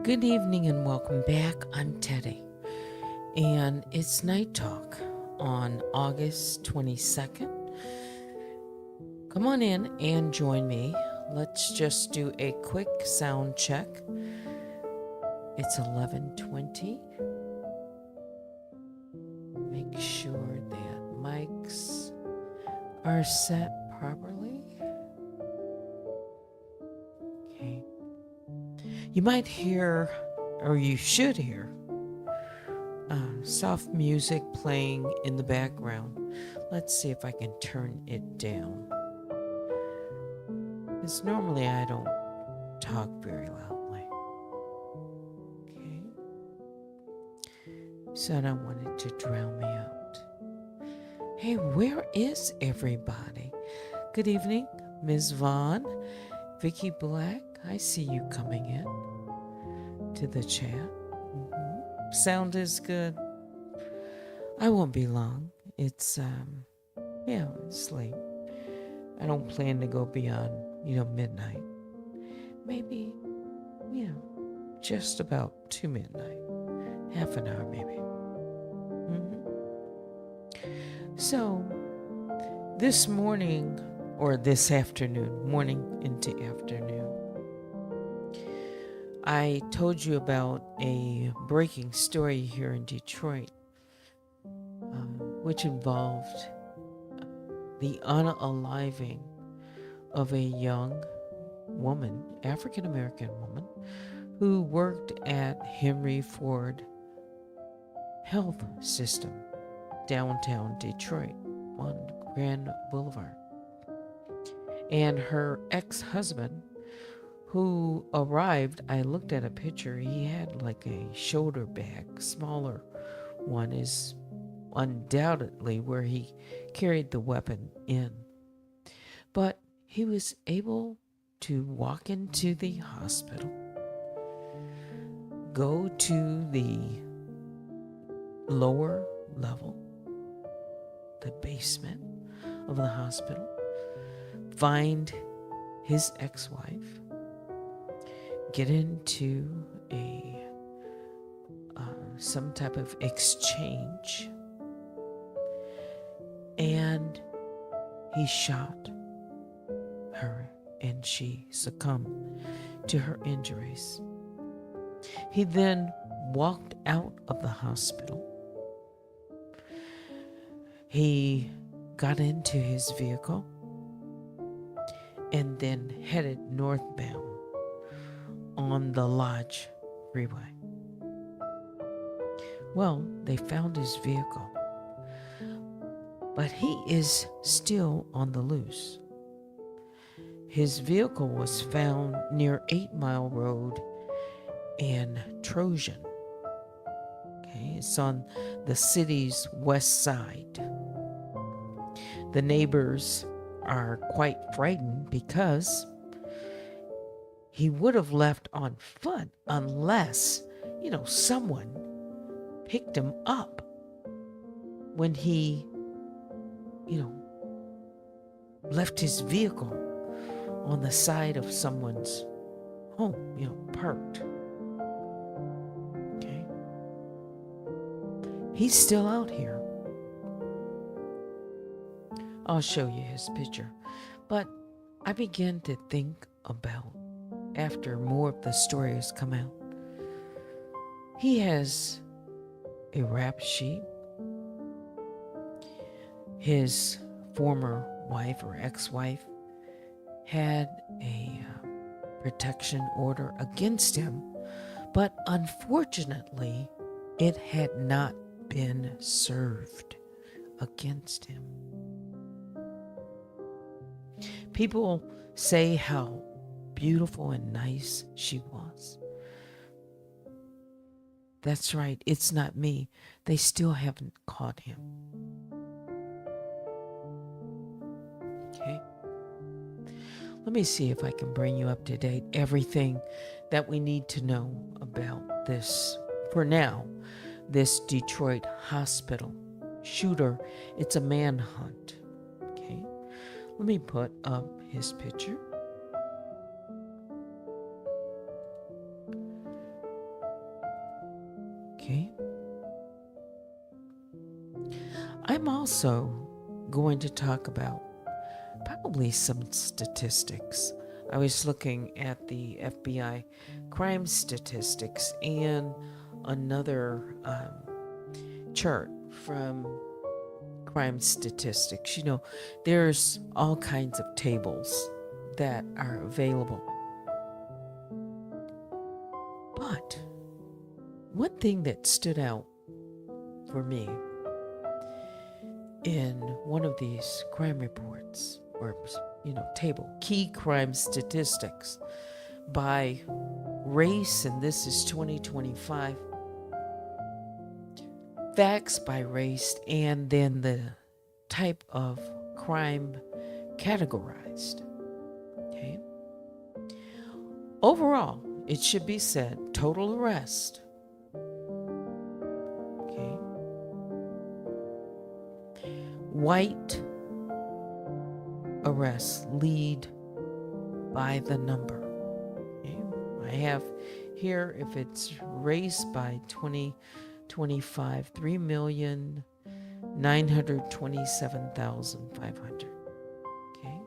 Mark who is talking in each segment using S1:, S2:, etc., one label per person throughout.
S1: Good evening and welcome back. I'm Teddy, and it's Night Talk on August 22nd. Come on in and join me. Let's just do a quick sound check. It's 11:20. Make sure that mics are set properly. Okay. You might hear, or you should hear, soft music playing in the background. Let's see if I can turn it down. Because normally I don't talk very loudly. Okay. So I don't want it to drown me out. Hey, where is everybody? Good evening, Ms. Vaughn. Vicky Black, I see you coming in to the chat. Sound is good. I won't be long. It's it's late. I don't plan to go beyond, midnight. Maybe, just about to midnight. Half an hour maybe. So, this morning, or this afternoon, morning into afternoon, I told you about a breaking story here in Detroit, which involved the unaliving of a young woman, African-American woman, who worked at Henry Ford Health System, downtown Detroit on Grand Boulevard. And her ex-husband, who arrived, I looked at a picture, he had like a shoulder bag, smaller one, is undoubtedly where he carried the weapon in. But he was able to walk into the hospital, go to the lower level, the basement of the hospital, find his ex-wife, get into some type of exchange, and he shot her and she succumbed to her injuries. He then walked out of the hospital. He got into his vehicle and then headed northbound on the Lodge Freeway. Well, they found his vehicle, but he is still on the loose. His vehicle was found near 8 Mile Road in Trojan. Okay, it's on the city's west side. The neighbors are quite frightened because he would have left on foot unless, someone picked him up when he, left his vehicle on the side of someone's home, parked. Okay. He's still out here. I'll show you his picture. But I began to think about, after more of the story has come out, he has a rap sheet. His former wife or ex-wife had a protection order against him, but unfortunately, it had not been served against him. People say how beautiful and nice she was. That's right, it's not me. They still haven't caught him. Okay. Let me see if I can bring you up to date. Everything that we need to know about this, for now, this Detroit hospital shooter. It's a manhunt. Okay. Let me put up his picture. Okay. I'm also going to talk about probably some statistics. I was looking at the FBI crime statistics and another chart from crime statistics. There's all kinds of tables that are available. But one thing that stood out for me in one of these crime reports or table key crime statistics by race, and this is 2025, facts by race, and then the type of crime categorized. Okay. Overall, it should be said, total arrest. Okay. White arrests lead by the number. Okay. I have here, if it's race by 2025, 3,927,500. Okay.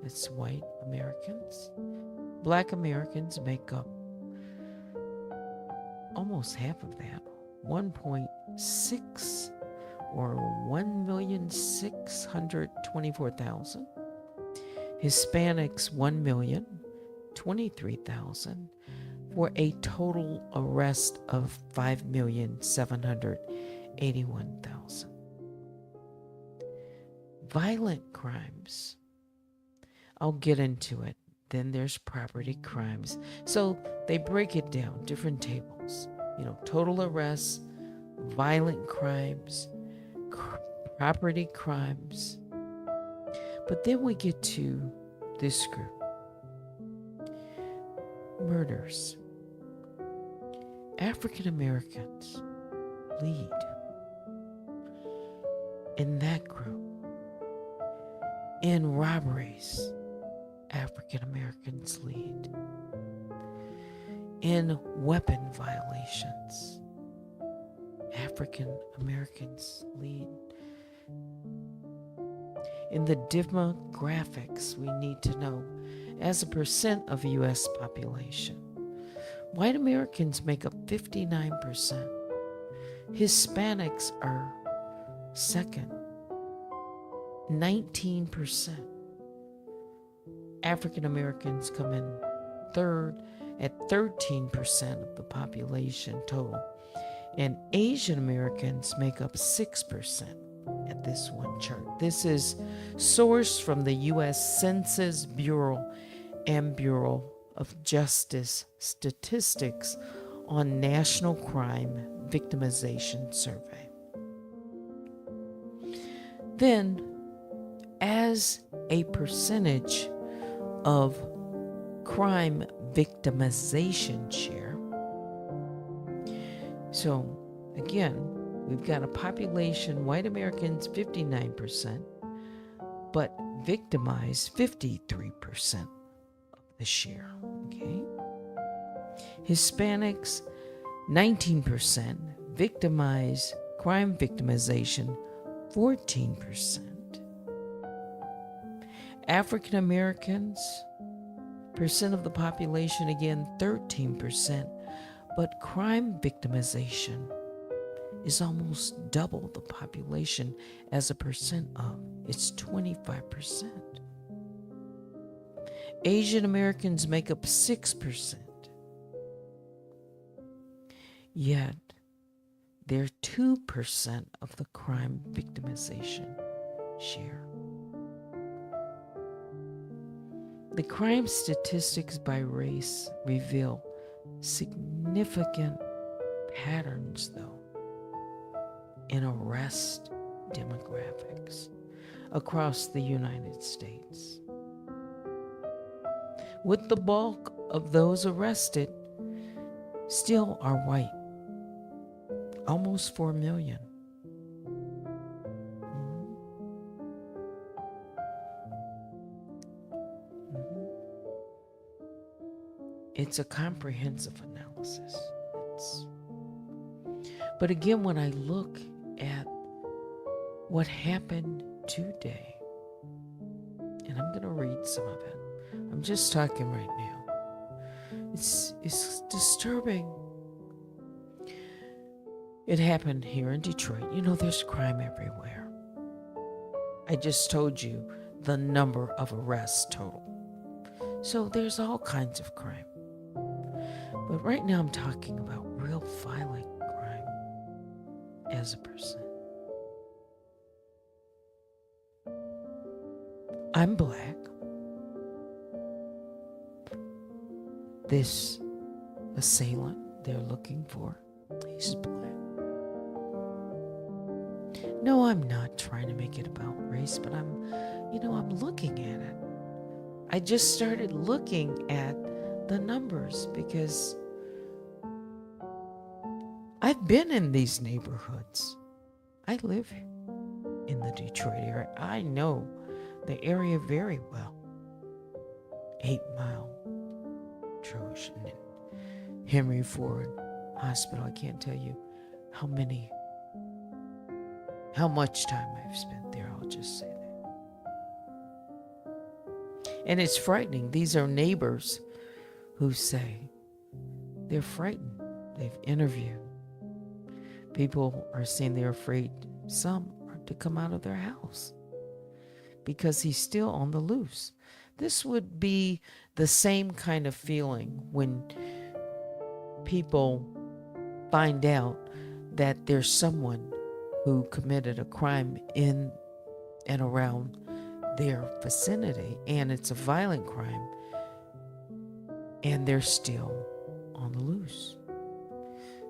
S1: That's white Americans. Black Americans make up almost half of that, 1.6 or 1,624,000. Hispanics, 1,023,000, for a total arrest of 5,781,000. Violent crimes, I'll get into it. Then there's property crimes. So they break it down, different tables. Total arrests, violent crimes, property crimes. But then we get to this group. Murders. African Americans lead in that group. In robberies, African Americans lead. In weapon violations, African Americans lead. In the demographics, we need to know, as a percent of U.S. population, white Americans make up 59%. Hispanics are second, 19%. African Americans come in third at 13% of the population total. And Asian Americans make up 6% at this one chart. This is sourced from the U.S. Census Bureau and Bureau of Justice Statistics on National Crime Victimization Survey. Then, as a percentage of crime victimization share, so again, we've got a population, white Americans 59%, but victimize 53% of the share. Okay. Hispanics 19%, victimize crime victimization 14%. African Americans, percent of the population, again 13%, but crime victimization is almost double the population as a percent of. It's 25%. Asian Americans make up 6%. Yet, they're 2% of the crime victimization share. The crime statistics by race reveal significant patterns, though, in arrest demographics across the United States, with the bulk of those arrested still are white, almost 4 million. It's a comprehensive analysis. But again, when I look at what happened today, and I'm going to read some of it. I'm just talking right now. It's disturbing. It happened here in Detroit. You know, there's crime everywhere. I just told you the number of arrests total. So there's all kinds of crime. But right now I'm talking about real violent crime as a person. I'm black. This assailant they're looking for, he's black. No, I'm not trying to make it about race, but I'm looking at it. I just started looking at the numbers because I've been in these neighborhoods. I live in the Detroit area. I know the area very well. 8 Mile, Trojan, and Henry Ford Hospital. I can't tell you how much time I've spent there. I'll just say that. And it's frightening. These are neighbors who say they're frightened. They've interviewed. People are saying they're afraid, some are to come out of their house because he's still on the loose. This would be the same kind of feeling when people find out that there's someone who committed a crime in and around their vicinity, and it's a violent crime, and they're still on the loose.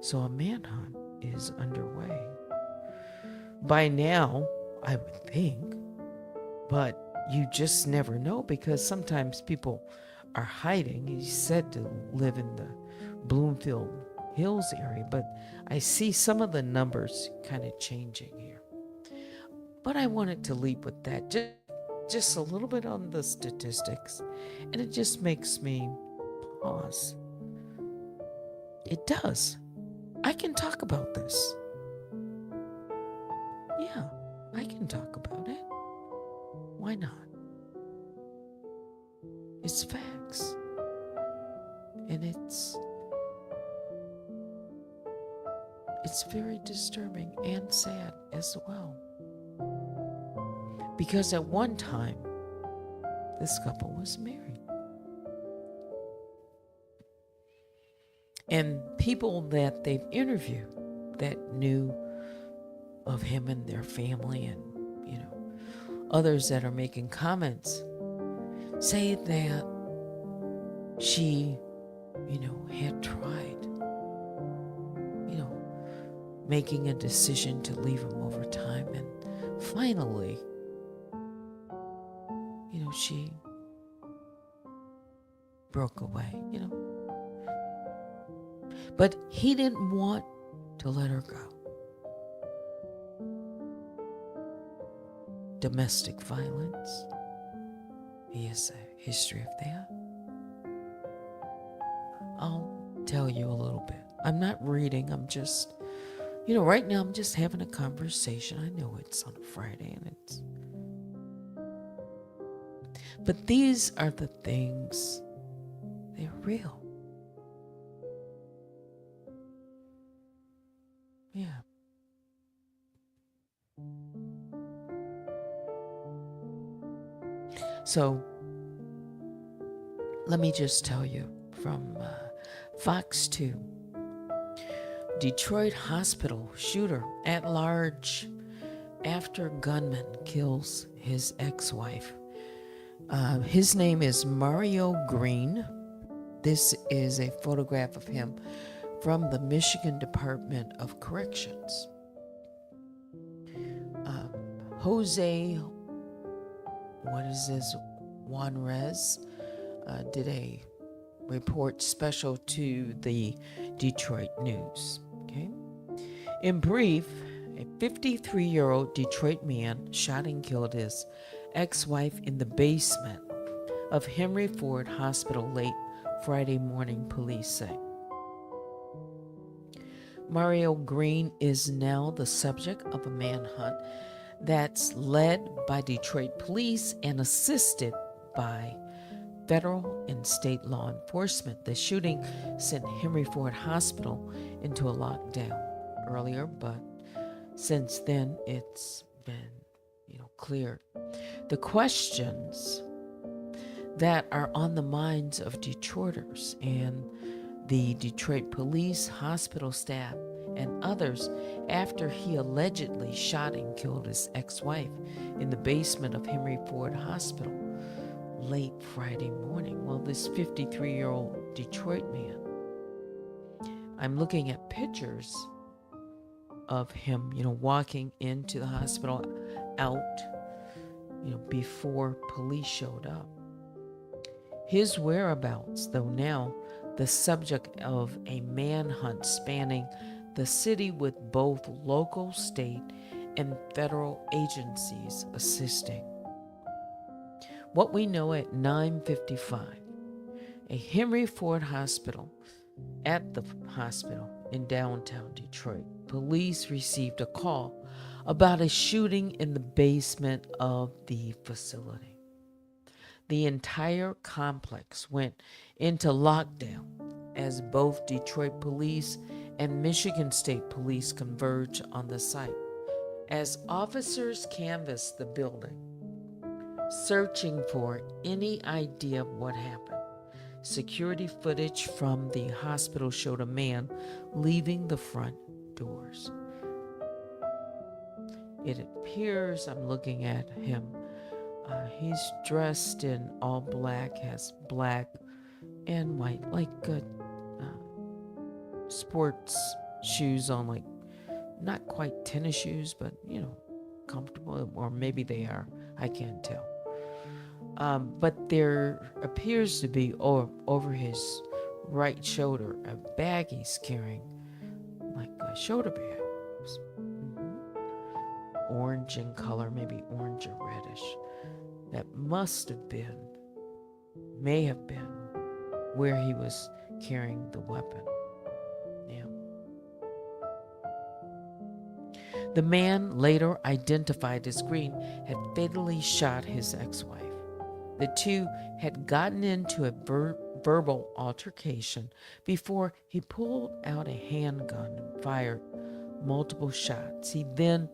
S1: So a manhunt is underway. By now, I would think, but you just never know because sometimes people are hiding. He's said to live in the Bloomfield Hills area, but I see some of the numbers kind of changing here. But I wanted to leave with that, just a little bit on the statistics, and it just makes me pause. It does. I can talk about this. Yeah, I can talk about it. Why not? It's facts. And it's very disturbing and sad as well. Because at one time, this couple was married. And people that they've interviewed that knew of him and their family and, others that are making comments say that she, had tried, making a decision to leave him over time. And finally, she broke away, But he didn't want to let her go. Domestic violence. He has a history of that. I'll tell you a little bit. I'm not reading. I'm just, right now I'm just having a conversation. I know it's on a Friday and but these are the things, they're real. Yeah. So, let me just tell you from Fox 2. Detroit hospital shooter at large after gunman kills his ex-wife. His name is Mario Green. This is a photograph of him from the Michigan Department of Corrections. Jose, Juarez did a report special to the Detroit News. Okay. In brief, a 53-year-old Detroit man shot and killed his ex-wife in the basement of Henry Ford Hospital late Friday morning, police say. Mario Green is now the subject of a manhunt that's led by Detroit police and assisted by federal and state law enforcement. The shooting sent Henry Ford Hospital into a lockdown earlier, but since then it's been, cleared. The questions that are on the minds of Detroiters and the Detroit police, hospital staff, and others after he allegedly shot and killed his ex-wife in the basement of Henry Ford Hospital late Friday morning. Well, this 53-year-old Detroit man, I'm looking at pictures of him, walking into the hospital out, before police showed up. His whereabouts, though, now the subject of a manhunt spanning the city with both local, state, and federal agencies assisting. What we know at 9:55, a Henry Ford Hospital, at the hospital in downtown Detroit, police received a call about a shooting in the basement of the facility. The entire complex went into lockdown as both Detroit police and Michigan State Police converged on the site. As officers canvassed the building, searching for any idea of what happened, security footage from the hospital showed a man leaving the front doors. It appears, I'm looking at him, he's dressed in all black, has black and white, like sports shoes on, like not quite tennis shoes, but comfortable, or maybe they are, I can't tell. But there appears to be over his right shoulder a bag he's carrying, like a shoulder bag. Orange in color, maybe orange or reddish. That may have been where he was carrying the weapon. Yeah. The man, later identified as Green, had fatally shot his ex-wife. The two had gotten into a verbal altercation before he pulled out a handgun and fired multiple shots. He then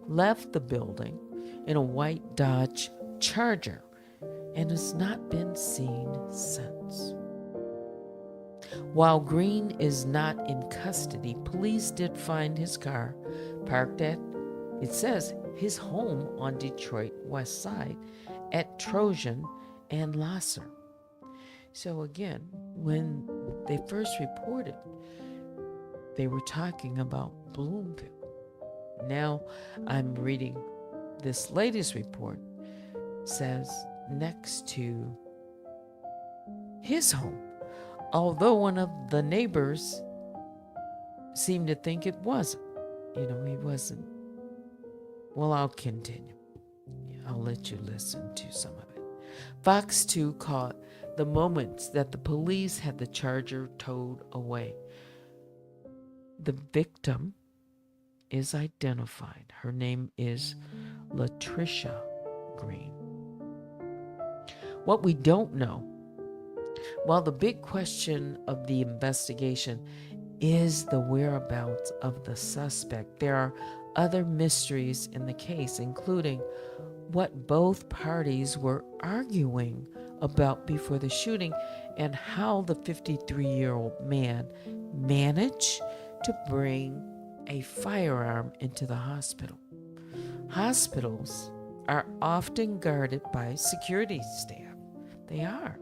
S1: left the building in a white Dodge Charger and has not been seen since. While Green is not in custody, police did find his car parked at, it says, his home on Detroit West Side at Trojan and Lasser. So again, when they first reported, they were talking about Bloomfield. Now I'm reading this latest report, says next to his home, although one of the neighbors seemed to think it wasn't. He wasn't. Well, I'll continue. I'll let you listen to some of it. Fox 2 caught the moments that the police had the Charger towed away. The victim is identified. Her name is Latricia Green. What we don't know, while the big question of the investigation is the whereabouts of the suspect, there are other mysteries in the case, including what both parties were arguing about before the shooting and how the 53-year-old man managed to bring a firearm into the hospital. Hospitals are often guarded by security staff. They are.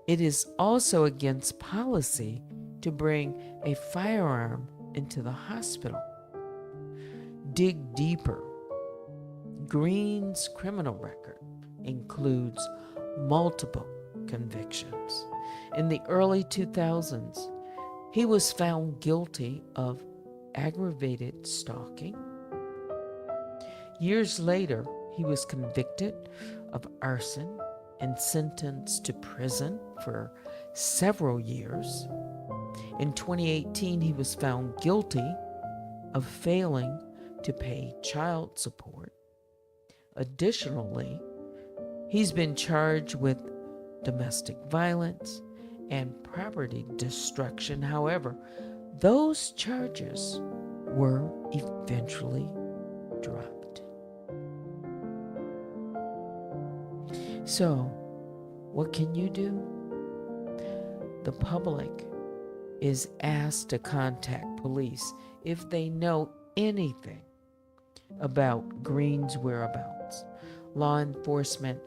S1: It is also against policy to bring a firearm into the hospital. Dig deeper. Green's criminal record includes multiple convictions. In the early 2000s, he was found guilty of aggravated stalking. Years later, he was convicted of arson and sentenced to prison for several years. In 2018, he was found guilty of failing to pay child support. Additionally, he's been charged with domestic violence and property destruction. However, those charges were eventually dropped. So, what can you do? The public is asked to contact police if they know anything about Green's whereabouts. Law enforcement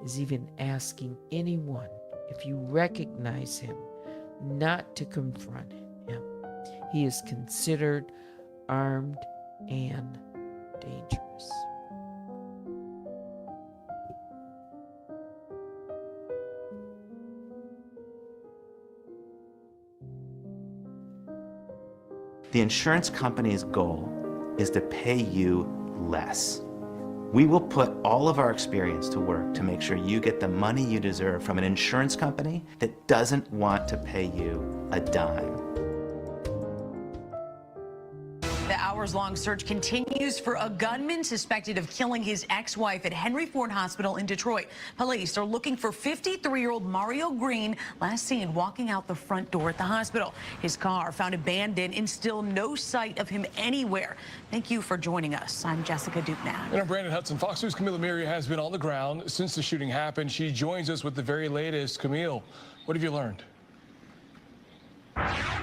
S1: is even asking anyone, if you recognize him, not to confront him. He is considered armed and dangerous.
S2: The insurance company's goal is to pay you less. We will put all of our experience to work to make sure you get the money you deserve from an insurance company that doesn't want to pay you a dime.
S3: The hours-long search continues for a gunman suspected of killing his ex-wife at Henry Ford Hospital in Detroit. Police are looking for 53-year-old Mario Green, last seen walking out the front door at the hospital. His car found abandoned and still no sight of him anywhere. Thank you for joining us. I'm Jessica Dupnack.
S4: And I'm Brandon Hudson. Fox News' Camille Amiri has been on the ground since the shooting happened. She joins us with the very latest. Camille, what have you learned?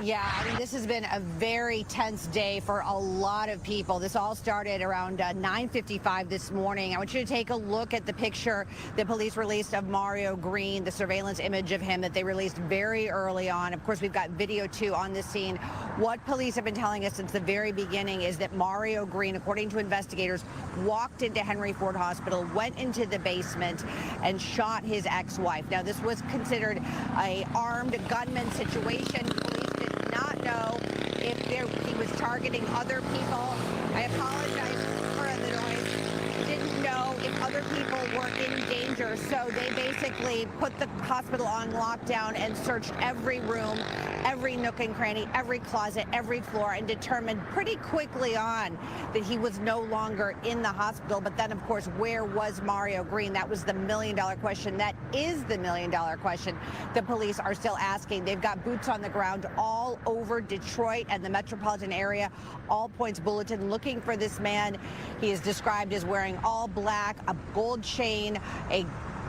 S5: Yeah, I mean, this has been a very tense day for a lot of people. This all started around 9:55 this morning. I want you to take a look at the picture the police released of Mario Green, the surveillance image of him that they released very early on. Of course, we've got video, too, on the scene. What police have been telling us since the very beginning is that Mario Green, according to investigators, walked into Henry Ford Hospital, went into the basement, and shot his ex-wife. Now, this was considered an armed gunman situation. Police did not know if he was targeting other people. I apologize for the noise. Didn't know if other people were in danger, so they basically put the hospital on lockdown and searched every room, every nook and cranny, every closet, every floor, and determined pretty quickly on that he was no longer in the hospital. But then, of course, where was Mario Green? That was the million-dollar question. That is the million-dollar question the police are still asking. They've got boots on the ground all over Detroit and the metropolitan area. All Points Bulletin looking for this man. He is described as wearing all black, a gold chain, a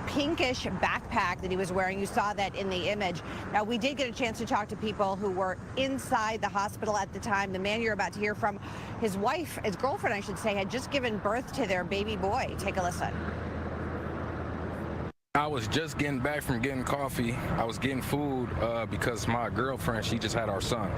S5: pinkish backpack that he was wearing. You saw that in the image. Now, we did get a chance to talk to people who were inside the hospital at the time. The man you're about to hear from, his wife, his girlfriend, I should say, had just given birth to their baby boy. Take a listen.
S6: I was just getting back from getting coffee. I was getting food because my girlfriend, she just had our son.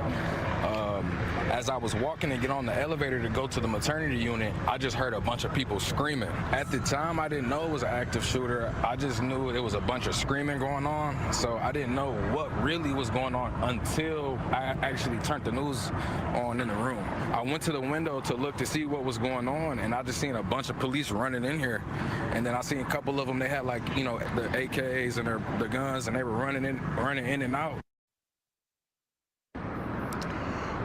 S6: As I was walking to get on the elevator to go to the maternity unit, I just heard a bunch of people screaming. At the time, I didn't know it was an active shooter. I just knew it was a bunch of screaming going on. So I didn't know what really was going on until I actually turned the news on in the room. I went to the window to look to see what was going on, and I just seen a bunch of police running in here. And then I seen a couple of them, they had like, you know, the AKs and the guns, and they were running in and out.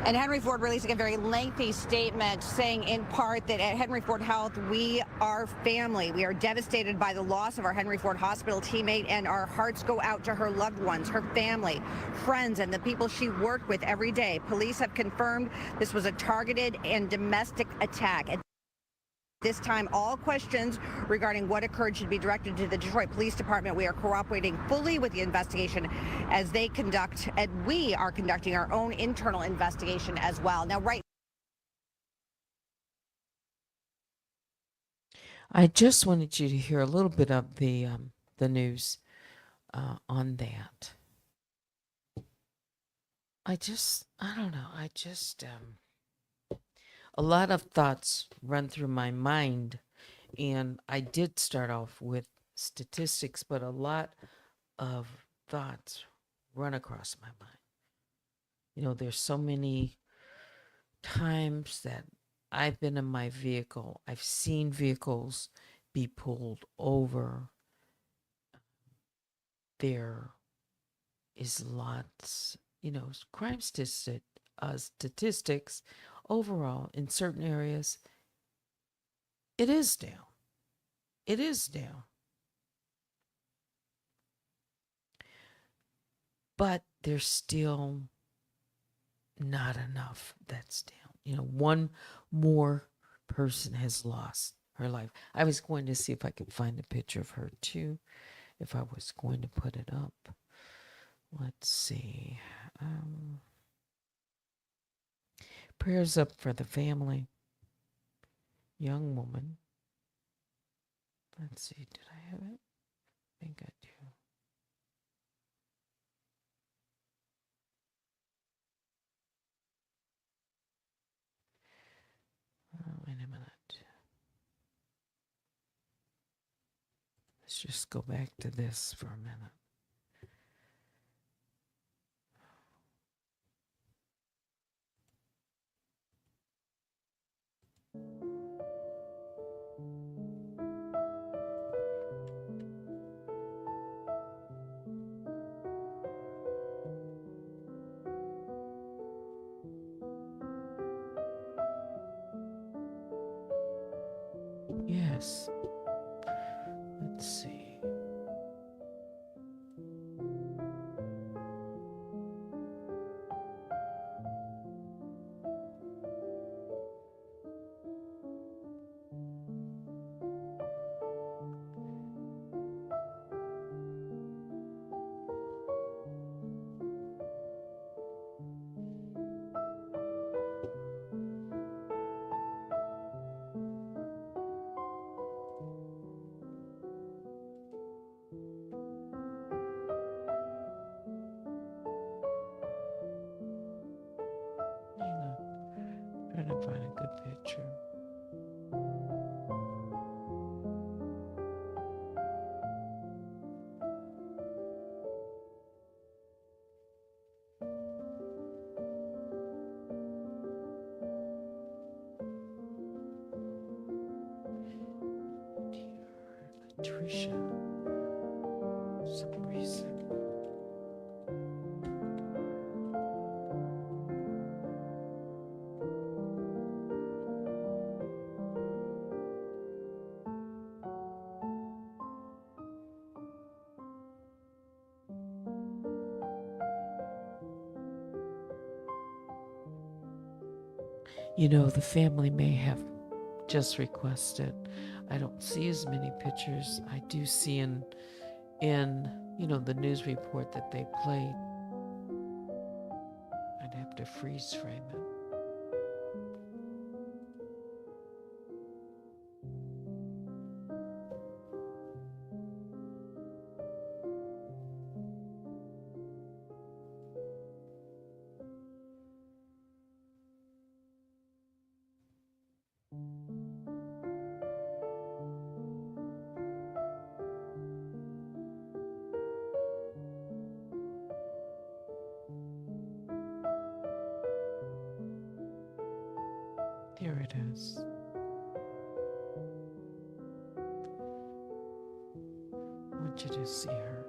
S5: And Henry Ford releasing a very lengthy statement saying in part that at Henry Ford Health, we are family. We are devastated by the loss of our Henry Ford Hospital teammate, and our hearts go out to her loved ones, her family, friends, and the people she worked with every day. Police have confirmed this was a targeted and domestic attack. This time, all questions regarding what occurred should be directed to the Detroit Police Department. We are cooperating fully with the investigation as they conduct, and we are conducting our own internal investigation as well. Now,
S1: I just wanted you to hear a little bit of the news on that. I don't know. A lot of thoughts run through my mind, and I did start off with statistics, but a lot of thoughts run across my mind. You know, there's so many times that I've been in my vehicle. I've seen vehicles be pulled over. There is lots, crime statistics overall in certain areas, it is down. It is down. But there's still not enough that's down. One more person has lost her life. I was going to see if I could find a picture of her too, if I was going to put it up. Let's see. Prayers up for the family. Young woman. Let's see. Did I have it? I think I do. Wait a minute. Let's just go back to this for a minute. Yes. Let's see. Hang on. Trying to find a good picture. Dear Latricia, for some reason. The family may have just requested. I don't see as many pictures. I do see in the news report that they played. I'd have to freeze frame it. There it is. I want you to see her.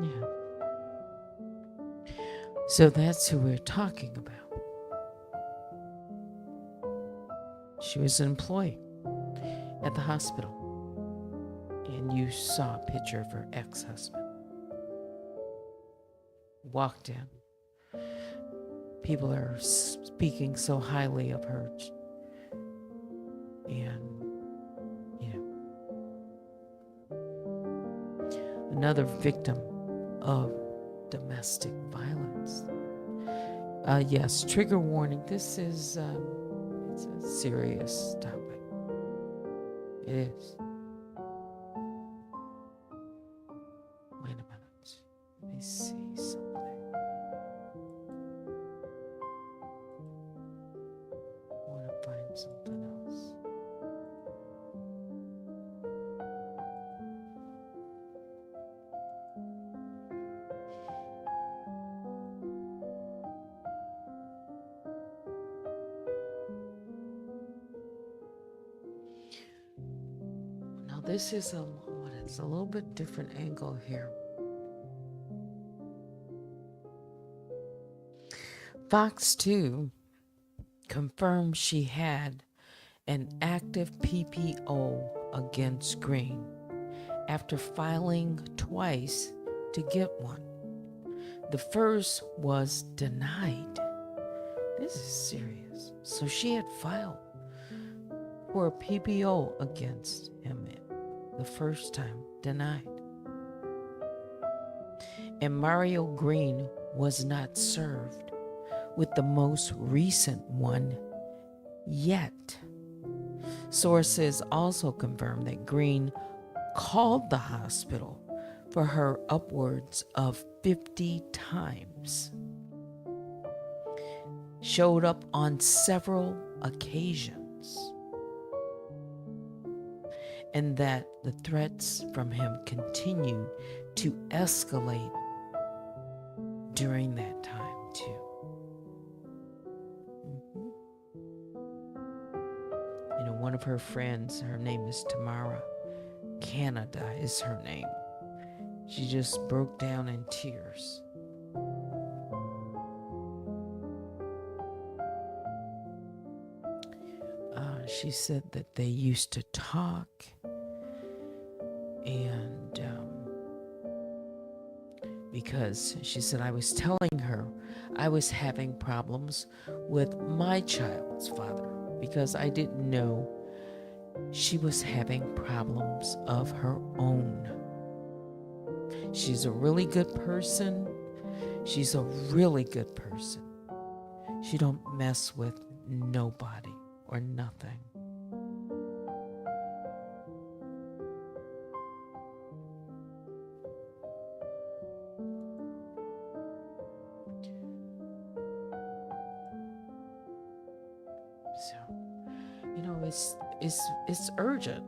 S1: Yeah. So that's who we're talking about. She was an employee at the hospital, and you saw a picture of her ex-husband. Walked in. People are speaking so highly of her. And, another victim of domestic violence. Yes, trigger warning. This is it's a serious topic. It is. Wait a minute. Let me see something. I want to find something else. Now this is it's a little bit different angle here. Fox 2 confirmed she had an active PPO against Green after filing twice to get one. The first was denied. This is serious. So she had filed for a PPO against him. The first time denied. And Mario Green was not served with the most recent one yet. Sources also confirmed that Green called the hospital for her upwards of 50 times, showed up on several occasions, and that the threats from him continued to escalate during that time too. You know, one of her friends, her name is Tamara, Canada is her name. She just broke down in tears. She said that they used to talk, and because she said, I was telling her I was having problems with my child's father because I didn't know she was having problems of her own. She's a really good person. She's a really good person. She don't mess with nobody or nothing. So, you know, it's urgent,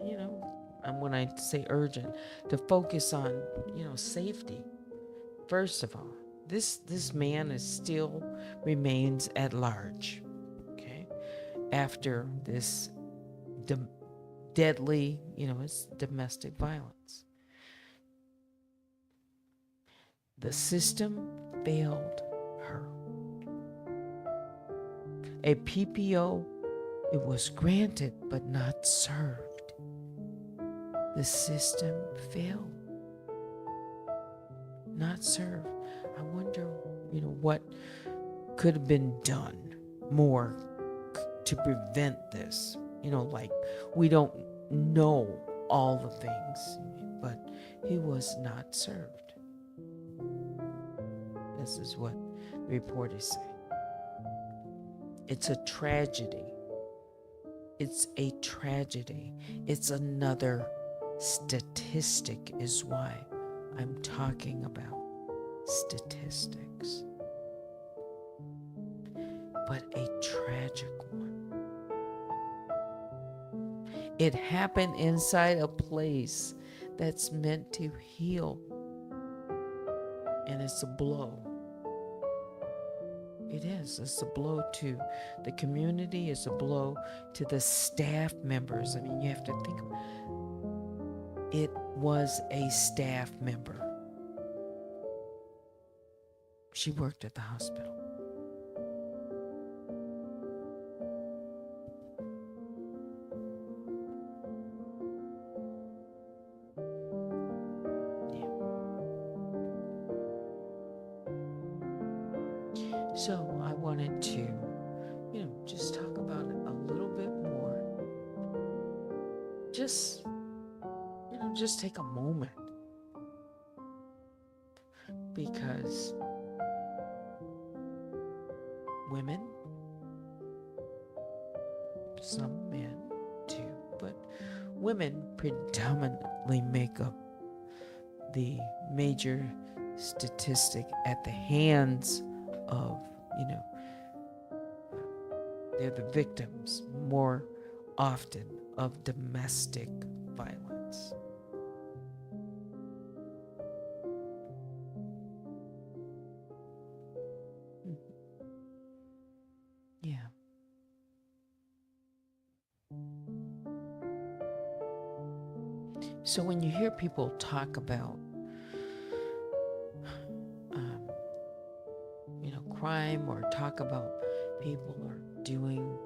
S1: you know, and when I say urgent, to focus on, you know, safety. First of all, this man is still remains at large, okay, after this deadly, you know, it's domestic violence. The system failed her. A PPO, it was granted but not served. The system failed. Not served. I wonder, you know, what could have been done more to prevent this. You know, like, we don't know all the things, but he was not served. This is what the reporters say. It's a tragedy. It's a tragedy. It's another statistic, is why I'm talking about statistics. But a tragic one. It happened inside a place that's meant to heal. And it's a blow. It is. It's a blow to the community. It's a blow to the staff members. I mean, you have to think about it. It was a staff member. She worked at the hospital. So I wanted to, you know, just talk about it a little bit more. Just, you know, just take a moment. Because women, some men too, but women predominantly make up the major statistic at the hands of, they're the victims more often of domestic violence. Yeah. So when you hear people talk about, crime, or talk about people are doing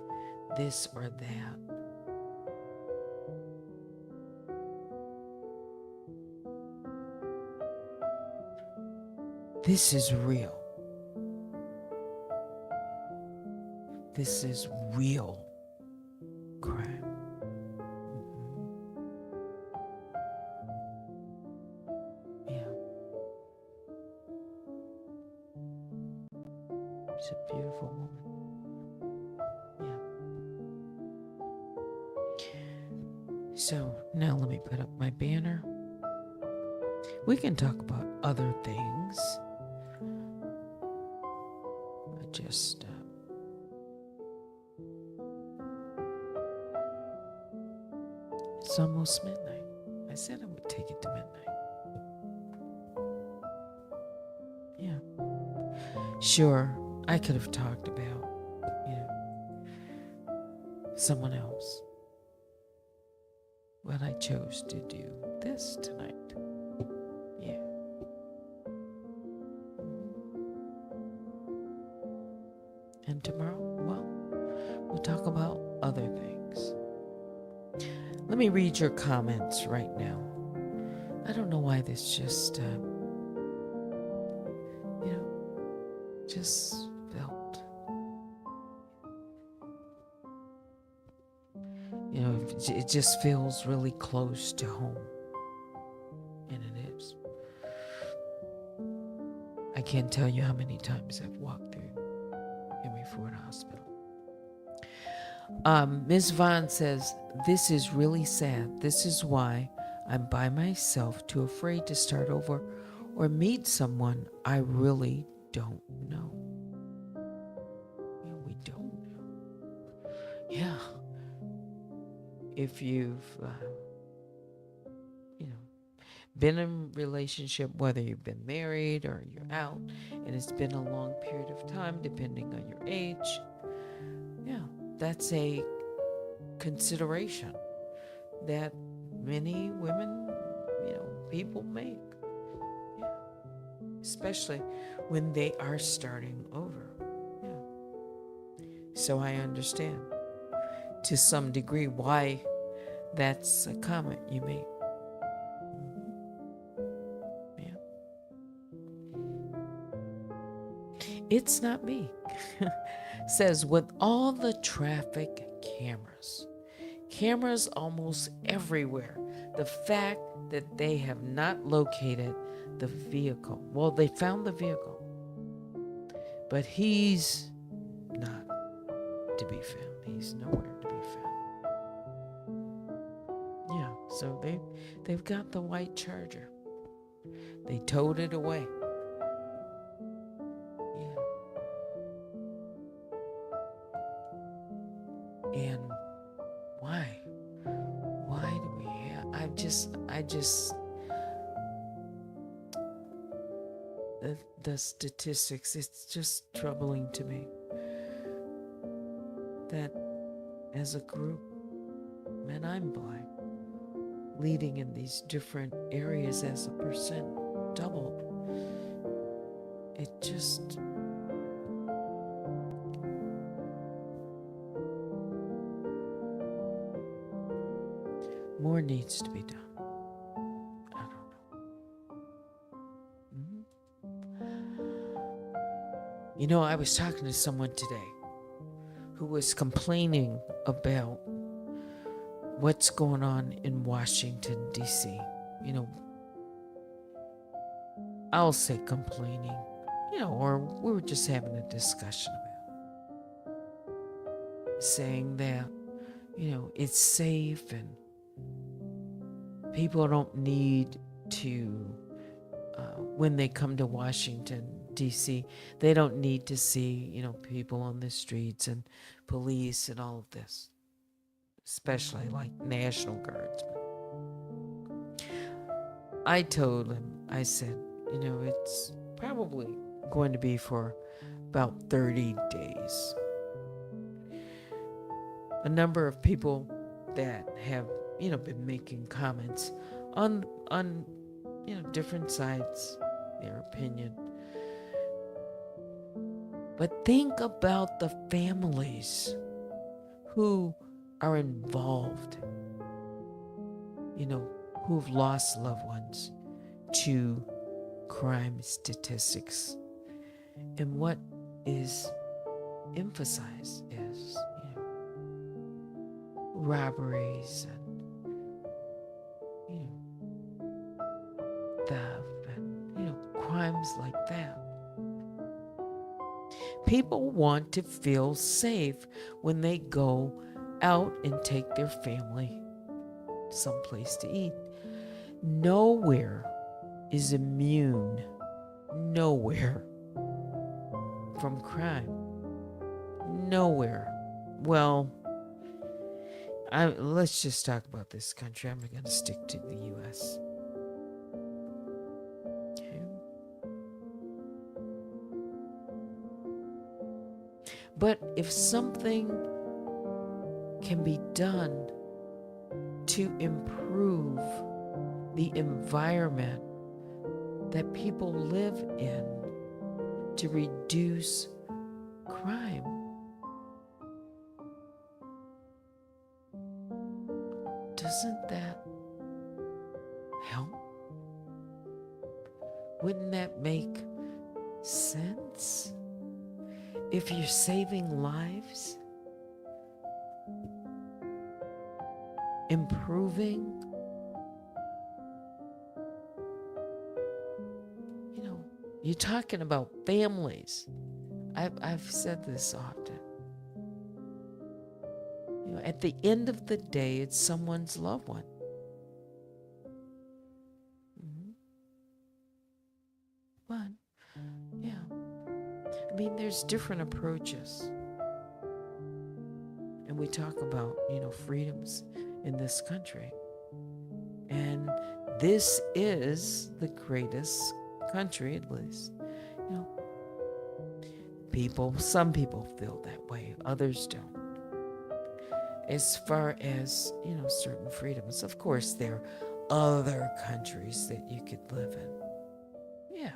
S1: this or that, this is real. This is real crime. Yeah. She's a beautiful woman. Yeah. So now let me put up my banner. We can talk about other things. Just it's almost midnight. I said I would take it to midnight. Yeah. Sure, I could have talked about, someone else. But I chose to do this tonight. Yeah. And tomorrow, well, we'll talk about other things. Let me read your comments right now. I don't know why this just, just felt, it just feels really close to home. And it is. I can't tell you how many times I've walked through Henry Ford Hospital. Ms. Vaughn says, this is really sad. This is why I'm by myself, too afraid to start over or meet someone I really don't know. Yeah, we don't know. Yeah. If you've, been in a relationship, whether you've been married or you're out, and it's been a long period of time, depending on your age, yeah, that's a consideration that many women, people make. Yeah. Especially when they are starting over. Yeah. So I understand to some degree why that's a comment you make. Yeah. It's not me. Says, with all the traffic cameras almost everywhere, the fact that they have not located the vehicle. Well, they found the vehicle, but he's not to be found. He's nowhere to be found. Yeah, so they've got the white Charger. They towed it away. And why? Why do we have, I just, the statistics, it's just troubling to me that as a group, and I'm Black, leading in these different areas as a percent doubled. It just, more needs to be done. I don't know. I was talking to someone today who was complaining about what's going on in Washington, D.C. I'll say complaining, or we were just having a discussion about it. Saying that, it's safe and People don't need to, when they come to Washington, D.C., they don't need to see, people on the streets and police and all of this, especially like National Guards. I told him, I said, it's probably going to be for about 30 days. A number of people that have, been making comments on different sides, their opinion. But think about the families who are involved, who've lost loved ones to crime statistics. And what is emphasized is, robberies and, theft and, crimes like that. People want to feel safe when they go out and take their family someplace to eat. Nowhere is immune, nowhere, from crime. Nowhere. Well, let's just talk about this country. I'm going to stick to the U.S. Okay. But if something can be done to improve the environment that people live in, to reduce crime, doesn't that help? Wouldn't that make sense? If you're saving lives, improving, you're talking about families. I've said this often. At the end of the day, it's someone's loved one. But, there's different approaches. And we talk about, freedoms in this country. And this is the greatest country, at least. Some people feel that way, others don't. As far as, certain freedoms, of course, there are other countries that you could live in. Yeah.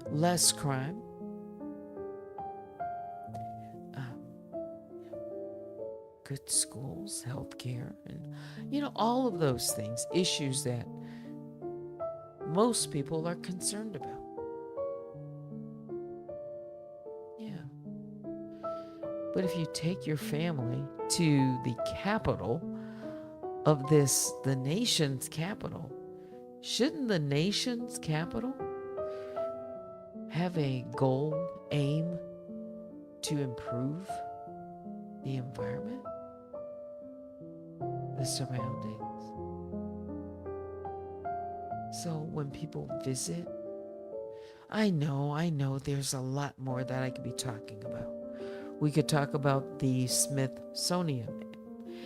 S1: Less crime. Good schools, healthcare, and, all of those things, issues that most people are concerned about. Yeah. But if you take your family to the capital of the nation's capital, shouldn't the nation's capital have a goal, aim to improve the environment, the surroundings? So when people visit, I know there's a lot more that I could be talking about. We could talk about the Smithsonian,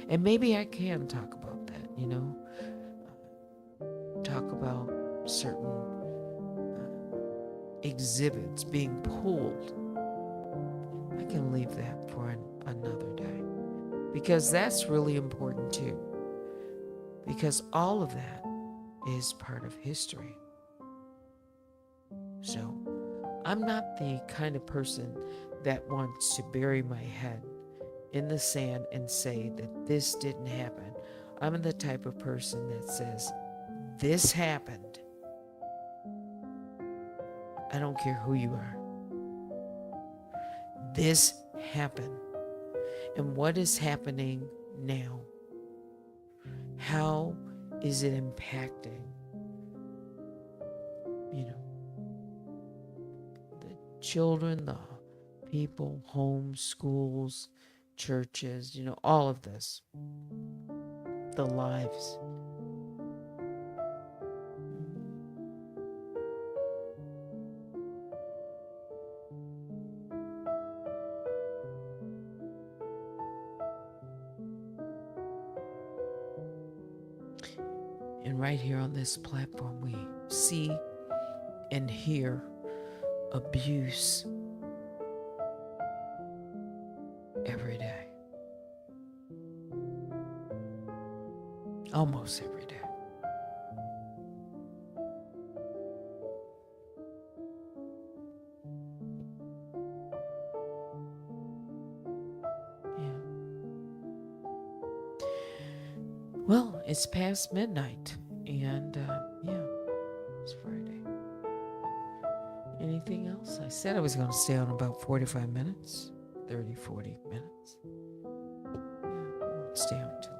S1: and maybe I can talk about that, talk about certain exhibits being pulled. I can leave that for another day, because that's really important too, because all of that is part of history. So I'm not the kind of person that wants to bury my head in the sand and say that this didn't happen. I'm the type of person that says, this happened. I don't care who you are. This happened. And what is happening now? How is it impacting, the children, the people, homes, schools, churches, all of this, the lives And right here on this platform, we see and hear abuse every day. Almost every day. Yeah. Well, it's past midnight, and yeah, it's Friday. Anything else? I said I was going to stay on about 45 minutes, 30, 40 minutes. Yeah, I won't stay on too late.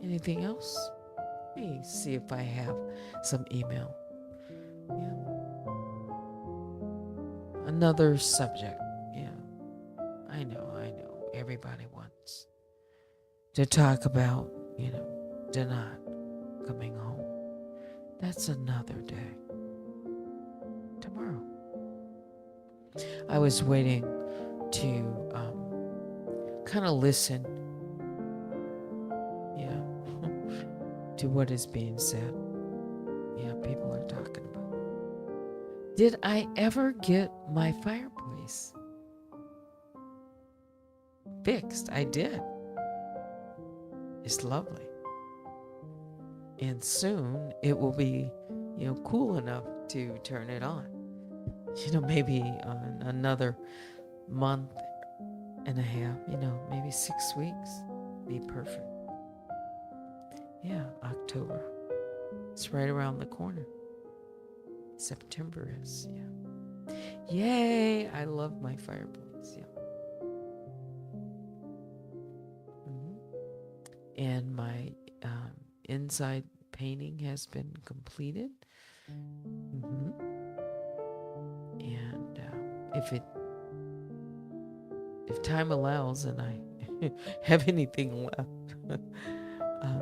S1: Anything else? Let me see if I have some email. Yeah. Another subject. Yeah. I know. Everybody wants to talk about, Denat coming home. That's another day. Tomorrow. I was waiting to kind of listen, to what is being said. Yeah, people are talking about it. Did I ever get my fireplace fixed? I did. It's lovely. And soon it will be, cool enough to turn it on. Maybe another month and a half, maybe 6 weeks. Be perfect. Yeah, October. It's right around the corner. September is, yeah. Yay! I love my fireplace, yeah. And my inside painting has been completed. And if time allows and I have anything left,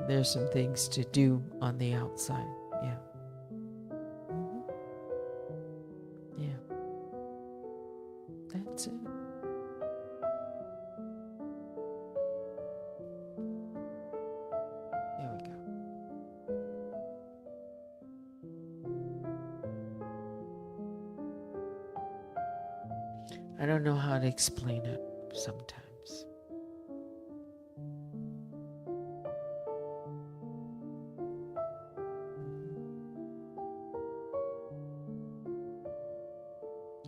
S1: there's some things to do on the outside. Yeah. Yeah. That's it. There we go. I don't know how to explain it sometimes.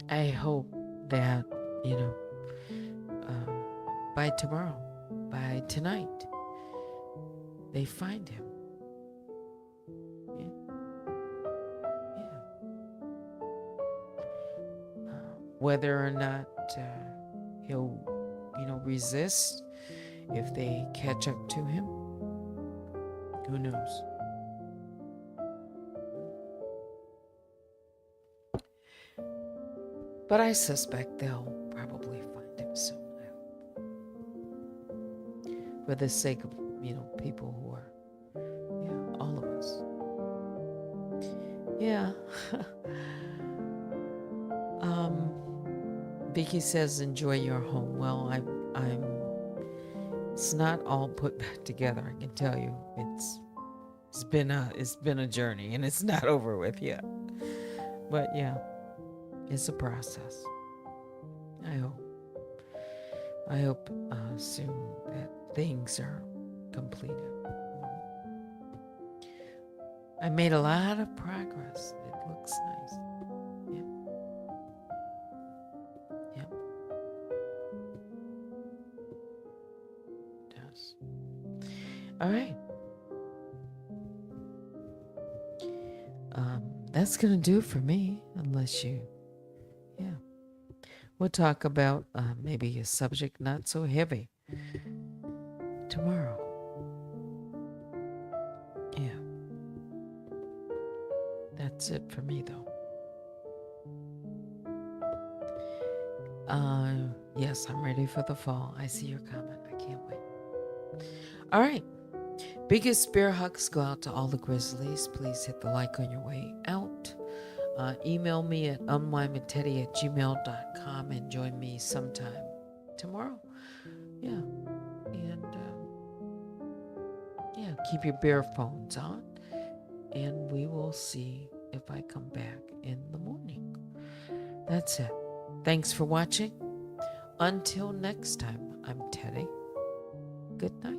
S1: I hope that, by tomorrow, by tonight, they find him. Yeah. Whether or not he'll, resist if they catch up to him, who knows? But I suspect they'll probably find him soon. I hope. For the sake of, people who are, all of us. Yeah. Vicky says, enjoy your home. Well, it's not all put back together. I can tell you, it's been a journey, and it's not over with yet. But yeah, it's a process. I hope soon that things are completed. I made a lot of progress. It looks nice. Yeah. Yep. It does. All right. That's going to do it for me, unless you, we'll talk about maybe a subject not so heavy tomorrow. Yeah. That's it for me, though. Yes, I'm ready for the fall. I see your comment. I can't wait. All right. Biggest bear hugs go out to all the Grizzlies. Please hit the like on your way out. Email me at unwinewithteddy@gmail.com and join me sometime tomorrow. Yeah. And Yeah, keep your bare phones on, and we will see if I come back in the morning. That's it. Thanks for watching. Until next time, I'm Teddy. Good night.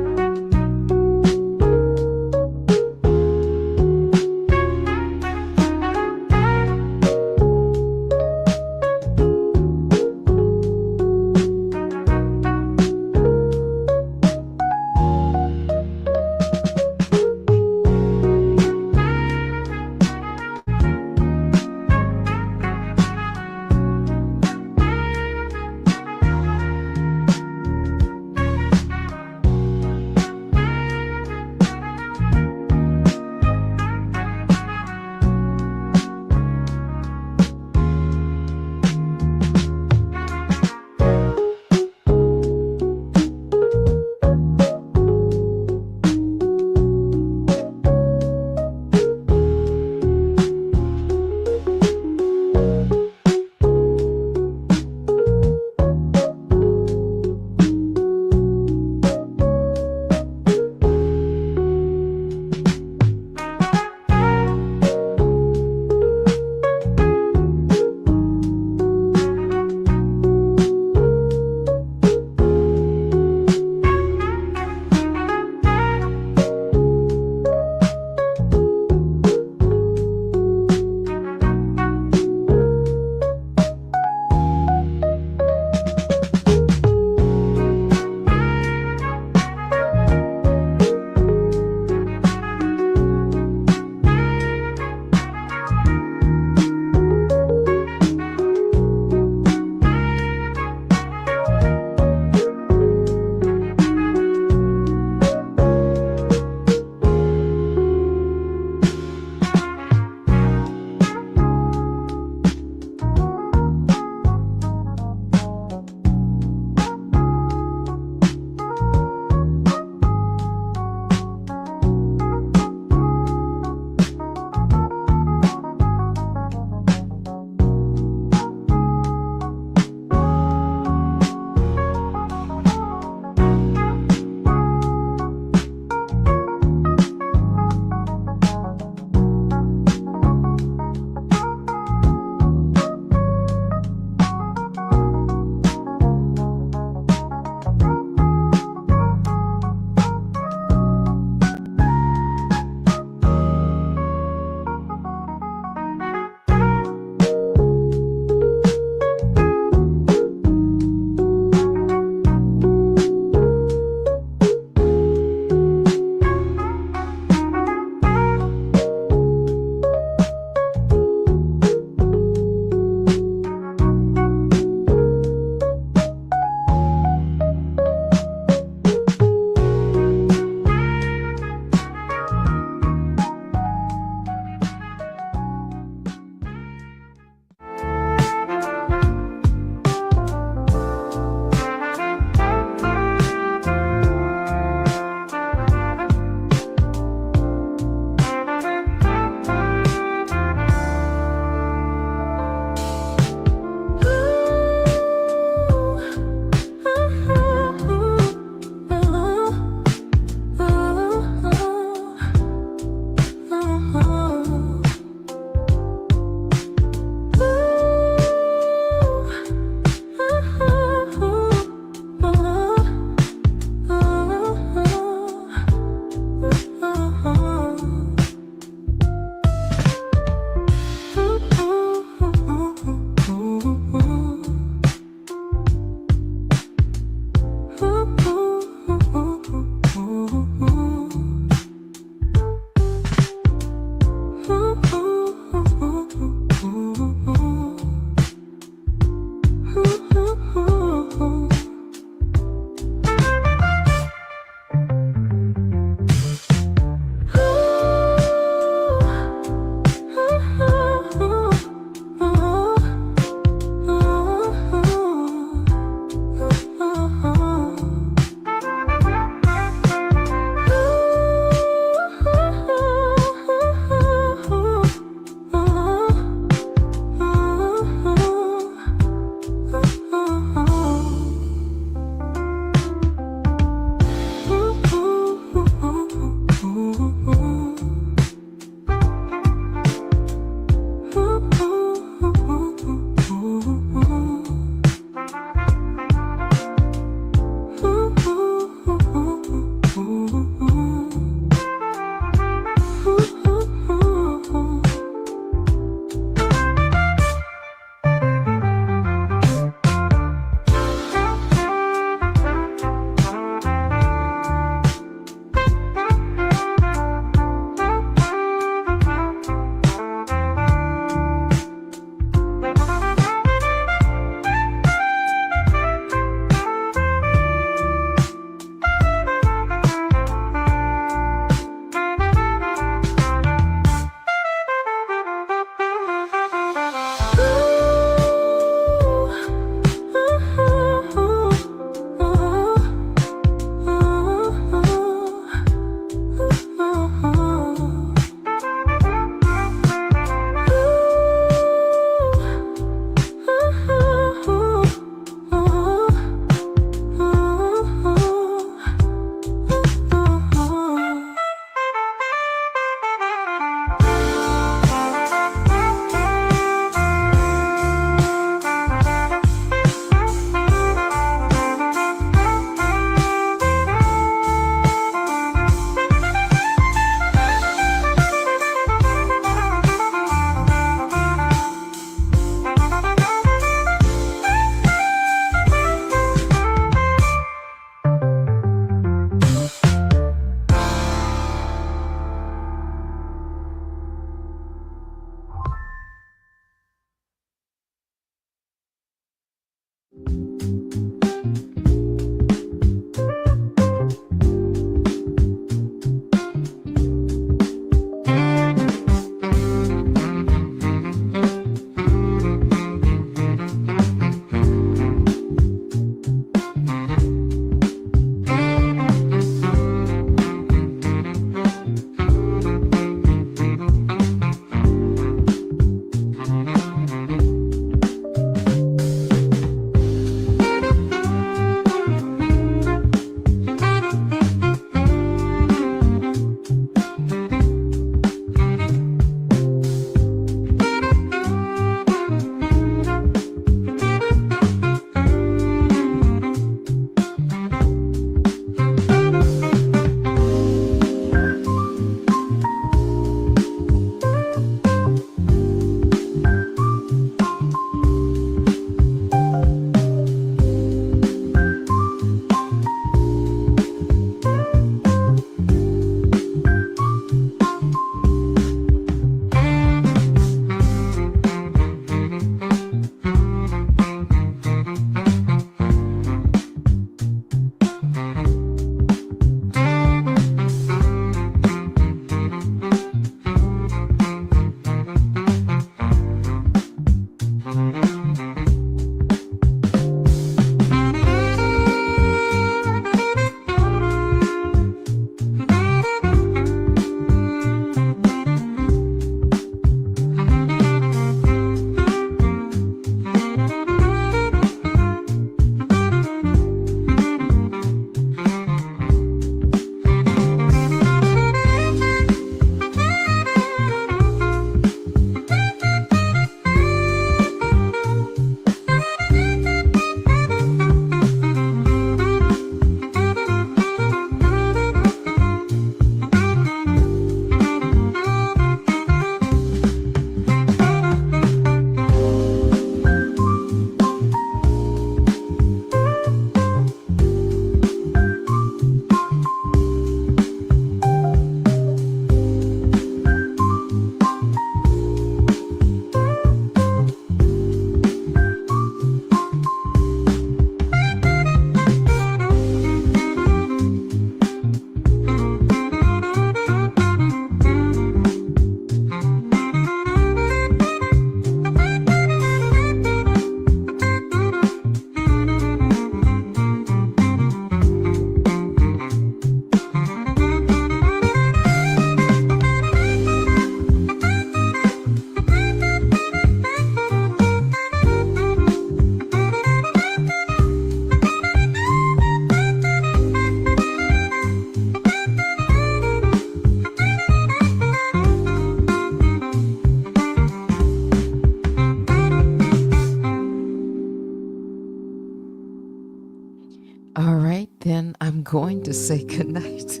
S1: All right, then I'm going to say goodnight.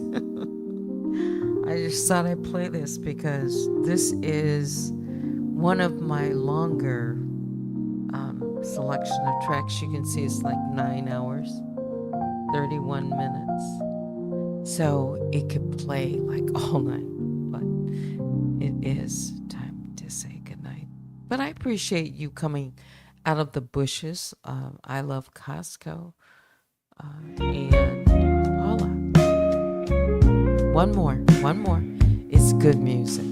S1: I just thought I'd play this because this is one of my longer selection of tracks. You can see it's like 9 hours, 31 minutes. So it could play like all night, but it is time to say goodnight. But I appreciate you coming out of the bushes. I love Costco and Paula. One more. It's good music.